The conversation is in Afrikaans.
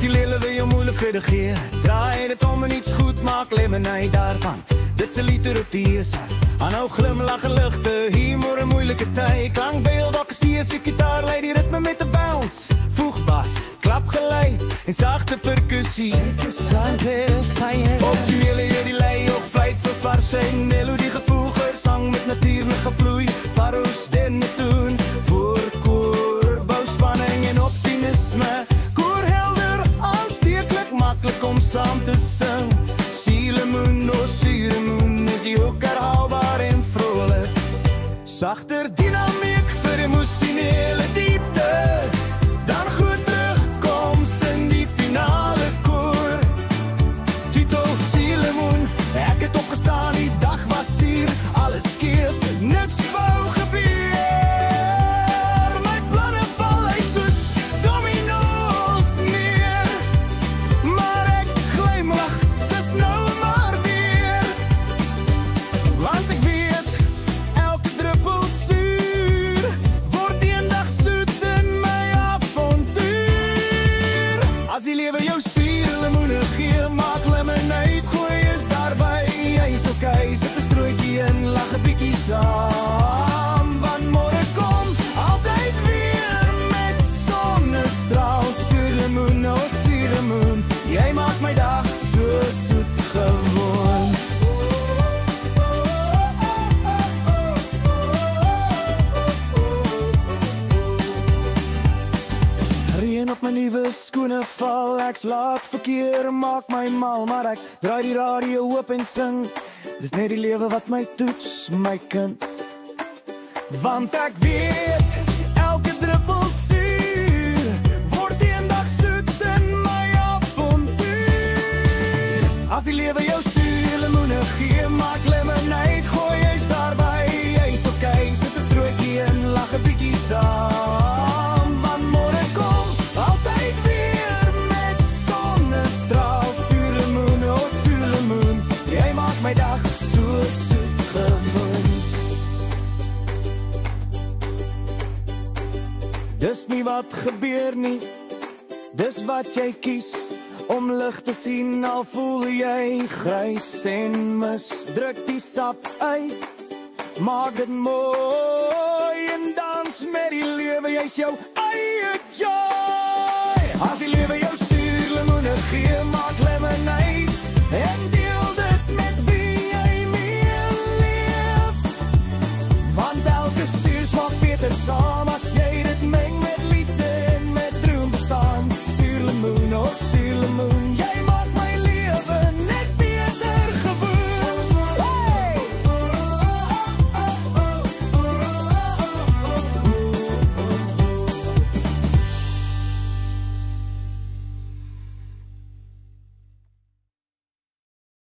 die lewe wil jou moeilijkheden gee. Draai dit om en iets goed maak, lemonade daarvan. Dit is 'n liter op die eesar. Aanhou glimlach en ligte, humor en moeilike tyd. Klankbeeld, orkestier, sy gitaar, lei die ritme met 'n bounce. Voeg bas, klap gelei en sagte percussie. Optionele jy die lei of fluit vir farse en melodie gevoeger. Sang met natuurlike vloei, faros denne doen. Voor koor, bou spanning en optimisme. Koor helder, aansteeklik, maklik om saam te sing. Sielemoen, o suuremoen, is die ook herhaalbaar en vrolik. Sagter dynamiek vir emosionele diepte. Dan goed terugkoms in die finale koor. Titel Sielemoen, ek het opgestaan, die dag was hier. Alles skeef, niks wou gebeur. My planne val uit soos domino's neer. Maar ek glimlach, dis nou maar weer. Want ek weet, elke druppel suur word eendag soet in my avontuur. As die lewe jou suur lemoene gee, maak lemonade, gooi is daarby. Jy is okay, sit 'n strooitjie in, lag 'n bietjie saam. Want môre kom altyd weer met sonnestraal. Suurlemoen, o suurlemoen, jy maak my dag so soet gewoon. Reën op my nuwe skoene val, ek's laat verkeer, maak my mal, maar ek draai die radio oop en sing. Dis net die lewe wat my toets, my kind. Want ek weet, elke druppel suur word eendag soet in my avontuur. As die lewe jou suur lemoene gee, maak lemonade, gooi jy's daarby. Jy's okay, sit 'n strooitjie in, lag 'n bietjie saam. Want môre kom altyd weer met sonnestraal. Suurlemoen, o suurlemoen, jy maak my dag so soet gewoon. Dis nie wat gebeur nie, dis wat jy kies. Om lig te sien, al voel jy grys en mis. Druk die sap uit, maak dit mooi en dans met die lewe, jy's jou eie joy. As die lewe jou suur lemoene gee, maak lemonade en deel dit met wie jy mee leef. Want elke suur smaak beter saam.